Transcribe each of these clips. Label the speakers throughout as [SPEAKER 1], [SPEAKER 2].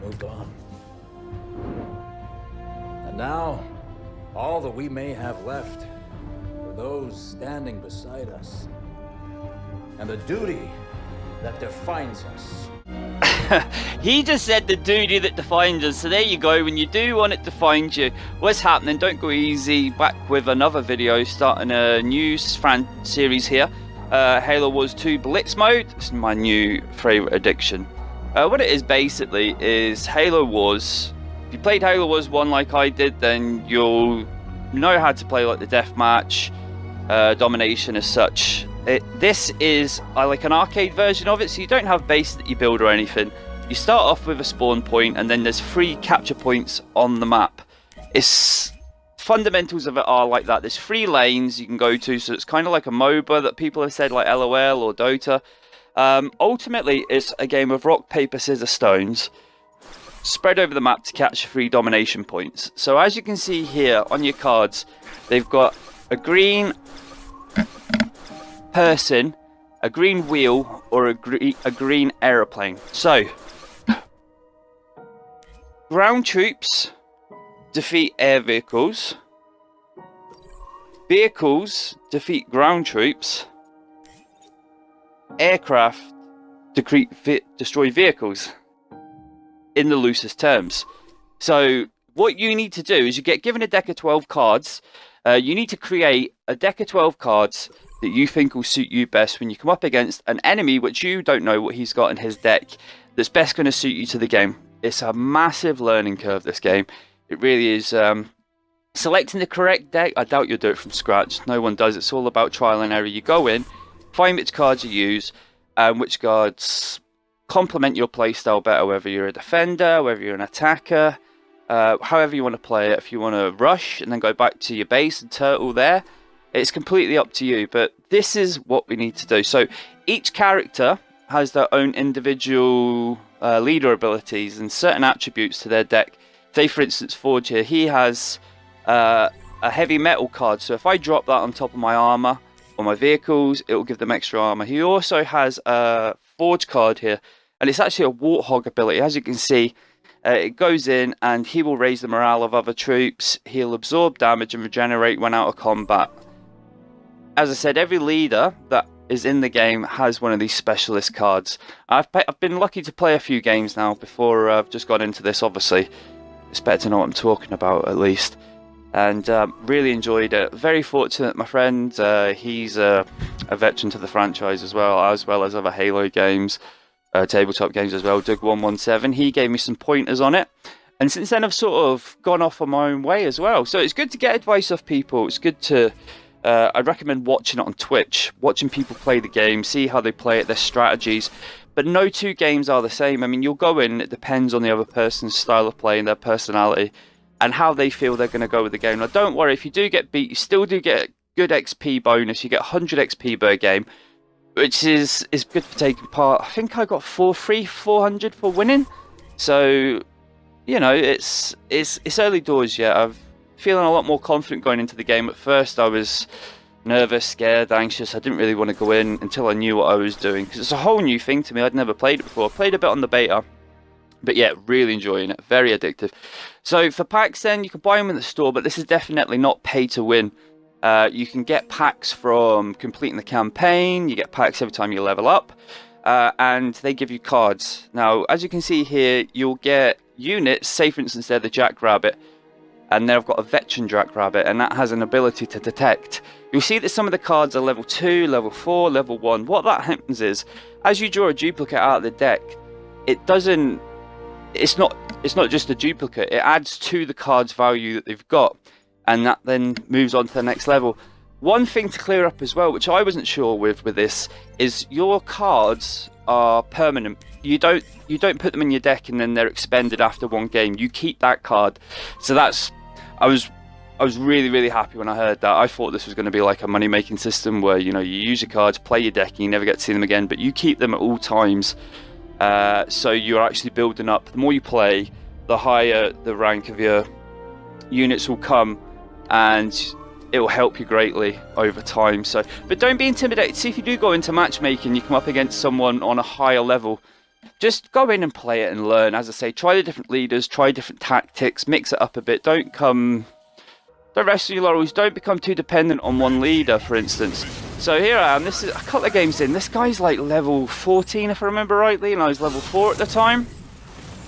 [SPEAKER 1] moved on. And now, all that we may have left are those standing beside us. And the duty that defines us.
[SPEAKER 2] He just said the duty that defines us. So there you go. When you do want it to find you, what's happening? Don't go easy. Back with another video, starting a new series here. Halo Wars 2 Blitz mode. This is my new favorite addiction. What it is basically is Halo Wars. If you played Halo Wars 1 like I did, then you'll know how to play like the deathmatch, domination as such. This is like an arcade version of it, so you don't have base that you build or anything. You start off with a spawn point, and then there's 3 capture points on the map. It's fundamentals of it are like that. There's 3 lanes you can go to, so it's kind of like a MOBA that people have said, like LOL or Dota. Ultimately, it's a game of rock, paper, scissors, stones, spread over the map to catch 3 domination points. So as you can see here on your cards, they've got a green person, a green wheel, or a green aeroplane. So, ground troops defeat air vehicles. Vehicles defeat ground troops. Aircraft destroy vehicles, in the loosest terms. So, what you need to do is you get given a deck of 12 cards. You need to create a deck of 12 cards that you think will suit you best when you come up against an enemy which you don't know what he's got in his deck that's best going to suit you to the game. It's a massive learning curve, this game. It really is. Selecting the correct deck, I doubt you'll do it from scratch. No one does. It's all about trial and error. You go in, find which cards you use, and which cards complement your playstyle better, whether you're a defender, whether you're an attacker, however you want to play it. If you want to rush and then go back to your base and turtle there, it's completely up to you, but this is what we need to do. So each character has their own individual leader abilities and certain attributes to their deck. Say, for instance, Forge here, he has a heavy metal card. So if I drop that on top of my armor or my vehicles, it will give them extra armor. He also has a Forge card here, and it's actually a Warthog ability. As you can see, it goes in and he will raise the morale of other troops. He'll absorb damage and regenerate when out of combat. As I said, every leader that is in the game has one of these specialist cards. I've been lucky to play a few games now before I've just got into this, obviously. It's better to know what I'm talking about, at least. And really enjoyed it. Very fortunate, my friend. He's a veteran to the franchise as well as other Halo games, tabletop games as well, Doug117. He gave me some pointers on it. And since then, I've sort of gone off on my own way as well. So it's good to get advice off people. It's good to... I'd recommend watching it on Twitch, watching people play the game, see how they play it, their strategies. But no 2 games are the same. I mean, you'll go in, it depends on the other person's style of play and their personality and how they feel they're going to go with the game. Now, don't worry, if you do get beat, you still do get a good XP bonus. You get 100 XP per game, which is good for taking part. I think I got 400 for winning. So, you know, it's early doors yet. I'm feeling a lot more confident going into the game. At first, I was nervous, scared, anxious. I didn't really want to go in until I knew what I was doing, because it's a whole new thing to me. I'd never played it before. I played a bit on the beta, but yeah, really enjoying it. Very addictive. So for packs then, you can buy them in the store, but this is definitely not pay to win. You can get packs from completing the campaign. You get packs every time you level up, and they give you cards. Now, as you can see here, you'll get units. Say for instance, they're the Jackrabbit, and then I've got a veteran Jackrabbit, and that has an ability to detect. You'll see that some of the cards are level 2, level 4, level 1. What that happens is, as you draw a duplicate out of the deck, it's not just a duplicate, it adds to the card's value that they've got, and that then moves on to the next level. One thing to clear up as well, which I wasn't sure with this, is your cards are permanent. You don't put them in your deck and then they're expended after one game. You keep that card. So I was really, really happy when I heard that. I thought this was going to be like a money-making system where, you know, you use your cards, play your deck, and you never get to see them again, but you keep them at all times. So you're actually building up. The more you play, the higher the rank of your units will come, and it will help you greatly over time. So, but don't be intimidated. See, if you do go into matchmaking, you come up against someone on a higher level, just go in and play it and learn. As I say, try the different leaders, try different tactics, mix it up a bit. Don't rest on your laurels. Don't become too dependent on one leader, for instance. So here I am. This is a couple of games in. This guy's like level 14, if I remember rightly, and I was level 4 at the time.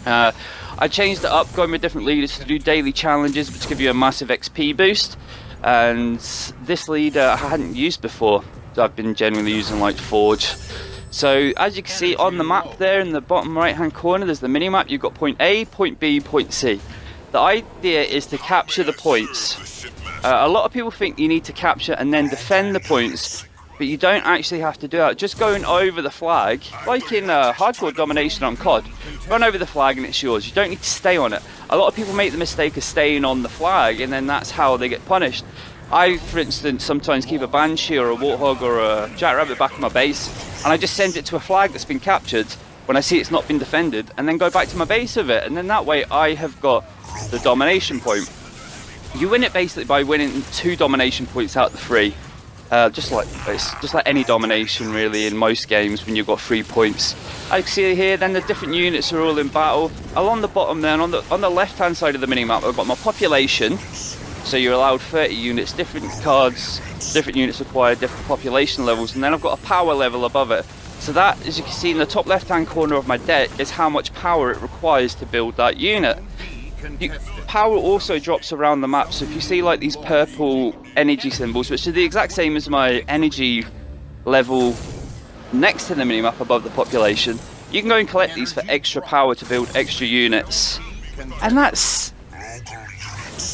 [SPEAKER 2] I changed it up, going with different leaders to do daily challenges, which give you a massive XP boost. And this leader I hadn't used before. I've been generally using like Forge. So as you can see on the map there in the bottom right hand corner, there's the mini map. You've got point A, point B, point C. The idea is to capture the points. A lot of people think you need to capture and then defend the points, but you don't actually have to do that. Just going over the flag, like in hardcore domination on COD, run over the flag and it's yours. You don't need to stay on it. A lot of people make the mistake of staying on the flag, and then that's how they get punished. I, for instance, sometimes keep a Banshee or a Warthog or a Jackrabbit back in my base, and I just send it to a flag that's been captured when I see it's not been defended, and then go back to my base with it, and then that way I have got the domination point. You win it basically by winning 2 domination points out of the 3. Just like any domination really in most games when you've got 3 points. I can see here then the different units are all in battle. Along the bottom then, on the left hand side of the minimap, I've got my population. So you're allowed 30 units, different cards, different units require different population levels, and then I've got a power level above it. So that, as you can see in the top left hand corner of my deck, is how much power it requires to build that unit. Power also drops around the map, so if you see like these purple energy symbols, which are the exact same as my energy level next to the minimap above the population, you can go and collect these for extra power to build extra units. And that's...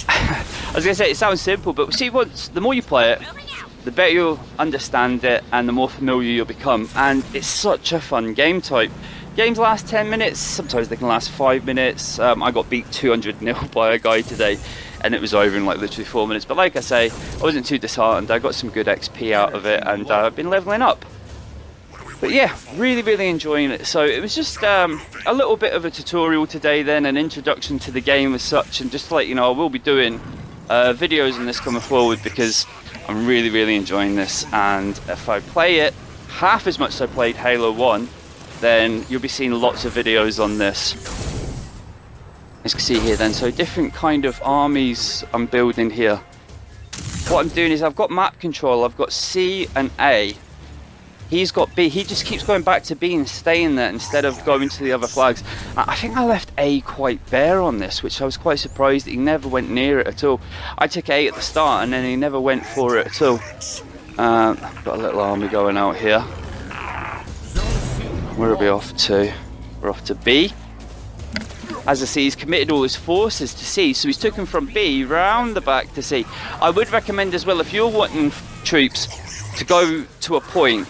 [SPEAKER 2] I was going to say, it sounds simple, but see, the more you play it, the better you'll understand it and the more familiar you'll become, and it's such a fun game type. Games last 10 minutes, sometimes they can last 5 minutes. I got beat 200-0 by a guy today, and it was over in like literally 4 minutes. But like I say, I wasn't too disheartened. I got some good XP out of it, and I've been leveling up. But yeah, really enjoying it. So it was just a little bit of a tutorial today then, an introduction to the game as such, and just to let you know, I will be doing videos on this coming forward because I'm really enjoying this, and if I play it half as much as I played Halo 1, then you'll be seeing lots of videos on this. As you can see here then, so different kind of armies I'm building here. What I'm doing is I've got map control, I've got C and A. He's got B, he just keeps going back to B and staying there instead of going to the other flags. I think I left A quite bare on this, which I was quite surprised that he never went near it at all. I took A at the start and then he never went for it at all. I've got a little army going out here. Where are we off to? We're off to B. As I see, he's committed all his forces to C, so he's taken from B round the back to C. I would recommend as well, if you're wanting troops to go to a point,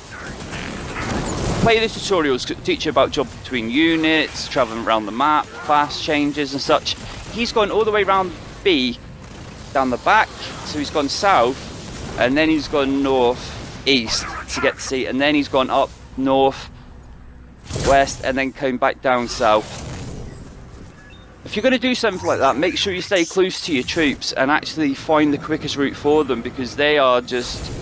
[SPEAKER 2] play the tutorials to teach you about jumping between units, traveling around the map, fast changes and such. He's gone all the way around B, down the back, so he's gone south, and then he's gone north, east to get to C, and then he's gone up, north, west, and then came back down south. If you're going to do something like that, make sure you stay close to your troops and actually find the quickest route for them, because they are just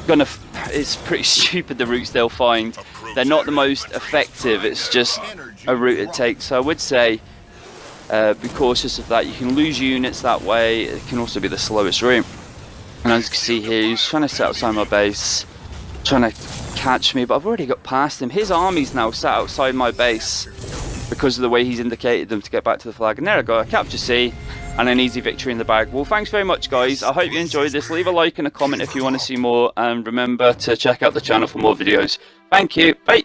[SPEAKER 2] gonna... it's pretty stupid the routes they'll find. They're not the most effective, it's just a route it takes. So I would say be cautious of that. You can lose units that way. It can also be the slowest route. And as you can see here, he's trying to sit outside my base, trying to catch me, but I've already got past him. His army's now sat outside my base because of the way he's indicated them to get back to the flag. And there I go, I capture C and an easy victory in the bag. Well, thanks very much guys, I hope you enjoyed this. Leave a like and a comment if you want to see more, and remember to check out the channel for more videos. Thank you, bye.